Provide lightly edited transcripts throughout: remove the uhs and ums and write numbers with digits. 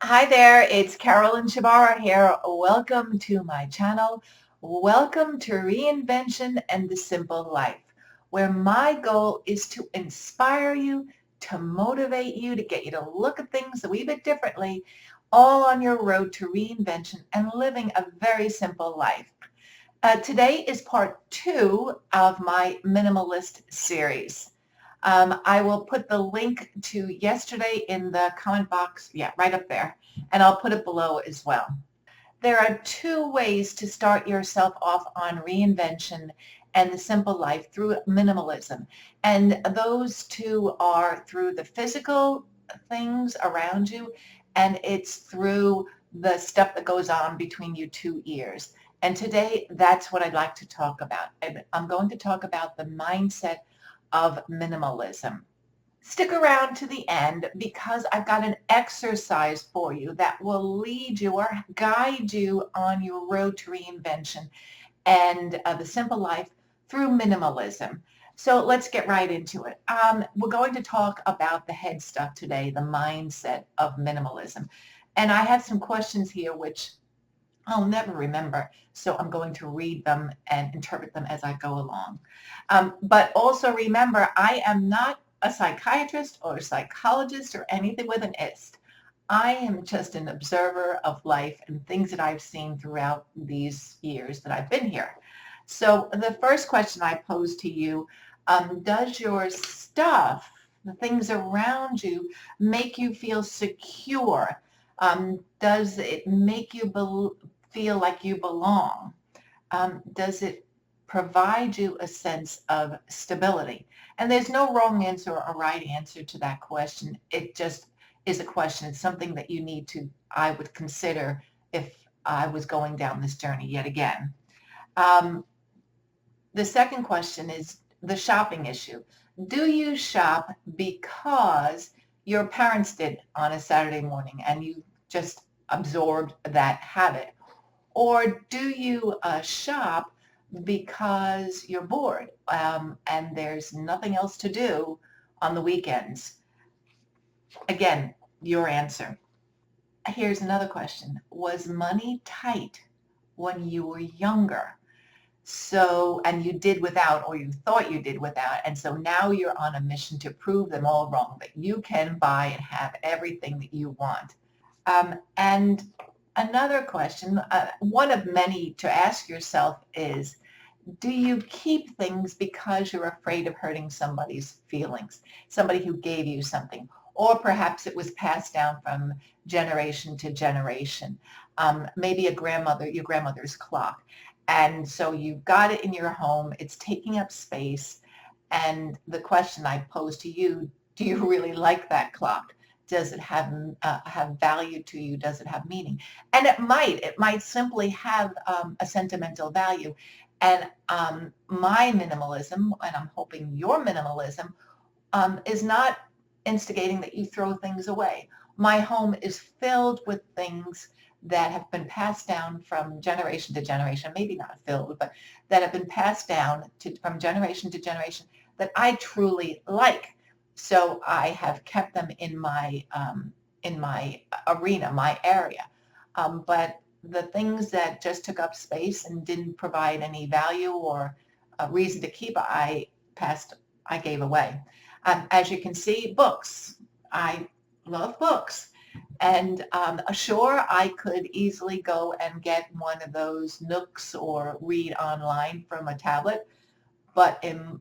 Hi there, it's Carolyn Chebaro here. Welcome to my channel. Welcome to Reinvention and the Simple Life, where my goal is to inspire you, to motivate you, to get you to look at things a wee bit differently, all on your road to reinvention and living a very simple life. Today is part 2 of my minimalist series. I will put the link to yesterday in the comment box, yeah, right up there, and I'll put it below as well. There are 2 ways to start yourself off on reinvention and the simple life through minimalism. And those 2 are through the physical things around you, and it's through the stuff that goes on between your 2 ears. And today, that's what I'd like to talk about. I'm going to talk about the mindset of minimalism. Stick around to the end because I've got an exercise for you that will lead you or guide you on your road to reinvention and the simple life through minimalism. So let's get right into it. We're going to talk about the head stuff today, the mindset of minimalism. And I have some questions here which I'll never remember, so I'm going to read them and interpret them as I go along. But also remember, I am not a psychiatrist or a psychologist or anything with an ist. I am just an observer of life and things that I've seen throughout these years that I've been here. So the first question I pose to you, does your stuff, the things around you, make you feel secure? Does it make you feel like you belong? Does it provide you a sense of stability? And there's no wrong answer or right answer to that question. It just is a question. It's something that you need to, I would consider if I was going down this journey yet again. Um, the second question is the shopping issue. Do you shop because your parents did on a Saturday morning and you just absorbed that habit? Or do you shop because you're bored and there's nothing else to do on the weekends? Again, your answer. Here's another question. Was money tight when you were younger? So, and you did without, or you thought you did without, and so now you're on a mission to prove them all wrong, that you can buy and have everything that you want. And another question, one of many to ask yourself is, do you keep things because you're afraid of hurting somebody's feelings, somebody who gave you something, or perhaps it was passed down from generation to generation, maybe your grandmother's clock. And so you've got it in your home, it's taking up space, and the question I pose to you, do you really like that clock? Does it have value to you? Does it have meaning? And it might simply have a sentimental value. And my minimalism, and I'm hoping your minimalism, is not instigating that you throw things away. My home is filled with things that have been passed down from generation to generation, maybe not filled, but that have been passed down from generation to generation that I truly like. So I have kept them in my arena, my area. But the things that just took up space and didn't provide any value or a reason to keep, I gave away. As you can see, books. I love books. And sure, I could easily go and get one of those Nooks or read online from a tablet, but in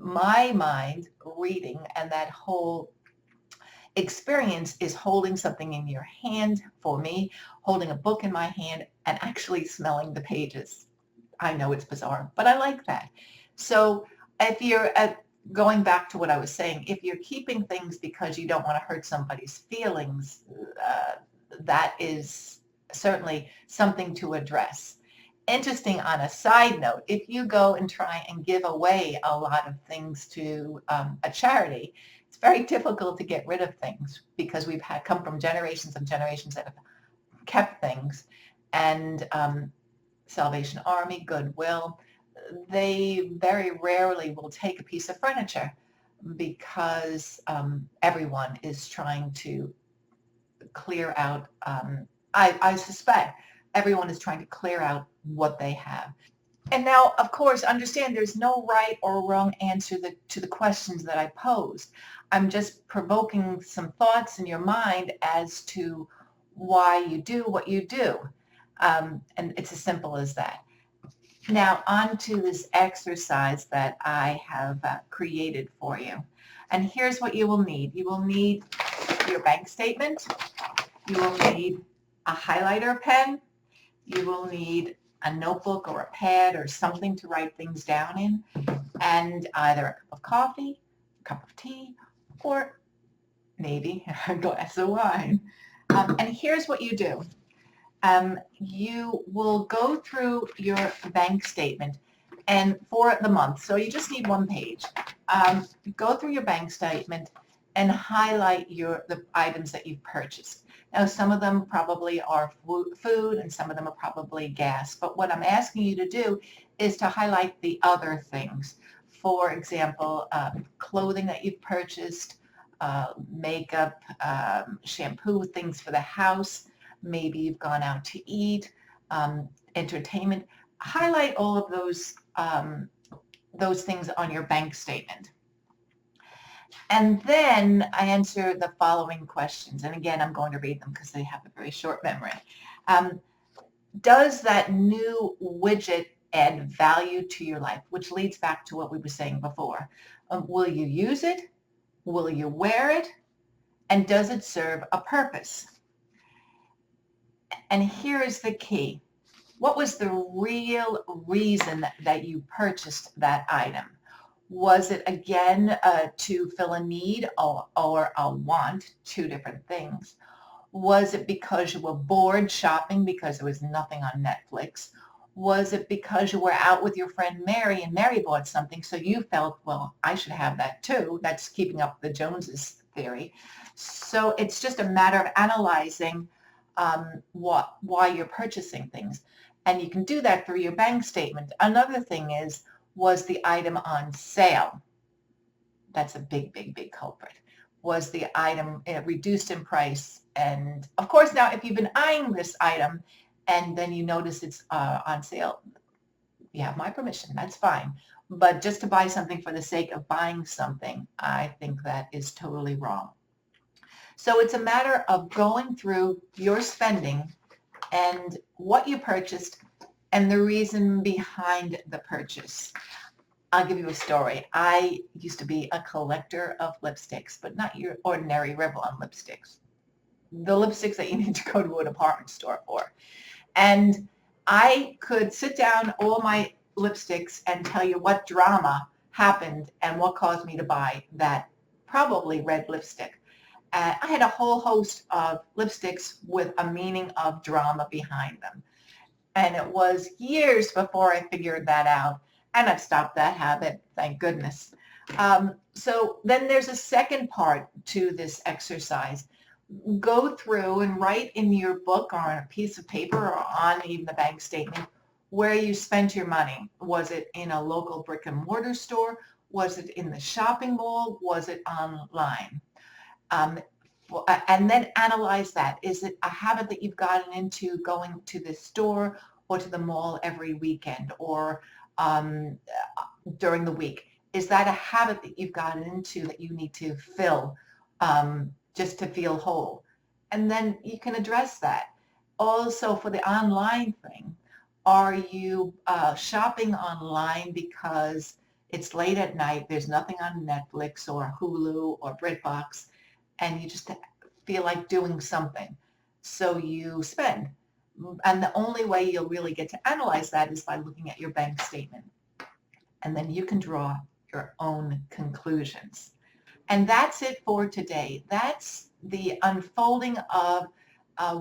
my mind, reading and that whole experience is holding something in your hand, for me, holding a book in my hand and actually smelling the pages. I know it's bizarre, but I like that. So if you're going back to what I was saying, if you're keeping things because you don't want to hurt somebody's feelings, that is certainly something to address. Interesting on a side note, if you go and try and give away a lot of things to a charity, it's very difficult to get rid of things because we've come from generations and generations that have kept things. And Salvation Army, Goodwill, they very rarely will take a piece of furniture because everyone is trying to clear out, I suspect everyone is trying to clear out what they have. And now, of course, understand there's no right or wrong answer to the questions that I posed. I'm just provoking some thoughts in your mind as to why you do what you do. And it's as simple as that. Now, on to this exercise that I have created for you. And here's what you will need. You will need your bank statement. You will need a highlighter pen. You will need a notebook or a pad or something to write things down in, and either a cup of coffee, a cup of tea, or maybe a glass of wine. And here's what you do. You will go through your bank statement and for the month, so you just need one page. Go through your bank statement and highlight the items that you've purchased. Now, some of them probably are food and some of them are probably gas, but what I'm asking you to do is to highlight the other things. For example, clothing that you've purchased, makeup, shampoo, things for the house. Maybe you've gone out to eat, entertainment. Highlight all of those things on your bank statement. And then I answer the following questions. And again, I'm going to read them because they have a very short memory. Does that new widget add value to your life? Which leads back to what we were saying before. Will you use it? Will you wear it? And does it serve a purpose? And here is the key. What was the real reason that you purchased that item? Was it, again, to fill a need or a want? Two different things. Was it because you were bored shopping because there was nothing on Netflix? Was it because you were out with your friend Mary and Mary bought something so you felt, well, I should have that too? That's keeping up the Joneses theory. So it's just a matter of analyzing why you're purchasing things. And you can do that through your bank statement. Another thing is, was the item on sale? That's a big, big, big culprit. Was the item reduced in price? And of course, now if you've been eyeing this item and then you notice it's on sale, you have my permission, that's fine. But just to buy something for the sake of buying something, I think that is totally wrong. So it's a matter of going through your spending and what you purchased and the reason behind the purchase. I'll give you a story. I used to be a collector of lipsticks, but not your ordinary Revlon lipsticks. The lipsticks that you need to go to a department store for. And I could sit down all my lipsticks and tell you what drama happened and what caused me to buy that probably red lipstick. I had a whole host of lipsticks with a meaning of drama behind them. And it was years before I figured that out. And I've stopped that habit, thank goodness. So then there's a second part to this exercise. Go through and write in your book or on a piece of paper or on even the bank statement where you spent your money. Was it in a local brick and mortar store? Was it in the shopping mall? Was it online? And then analyze that. Is it a habit that you've gotten into going to the store or to the mall every weekend or during the week? Is that a habit that you've gotten into that you need to fill just to feel whole? And then you can address that. Also, for the online thing, are you shopping online because it's late at night, there's nothing on Netflix or Hulu or BritBox, and you just feel like doing something, so you spend? And the only way you'll really get to analyze that is by looking at your bank statement. And then you can draw your own conclusions. And that's it for today. That's the unfolding of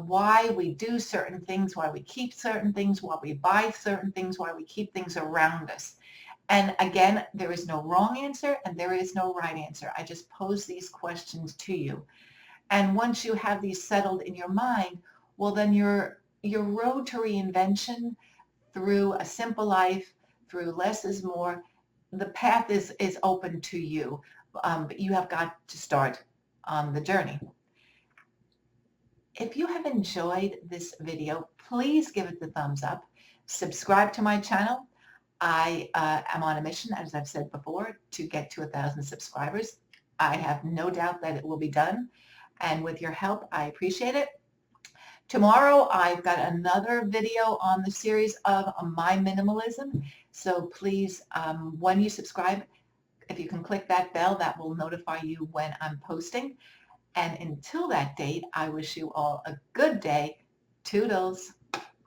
why we do certain things, why we keep certain things, why we buy certain things, why we keep things around us. And again, there is no wrong answer and there is no right answer. I just pose these questions to you. And once you have these settled in your mind, well, then your road to reinvention through a simple life, through less is more, the path is open to you. But you have got to start on the journey. If you have enjoyed this video, please give it the thumbs up. Subscribe to my channel. I am on a mission, as I've said before, to get to 1,000 subscribers. I have no doubt that it will be done, and with your help, I appreciate it. Tomorrow, I've got another video on the series of My Minimalism, so please, when you subscribe, if you can click that bell, that will notify you when I'm posting. And until that date, I wish you all a good day. Toodles.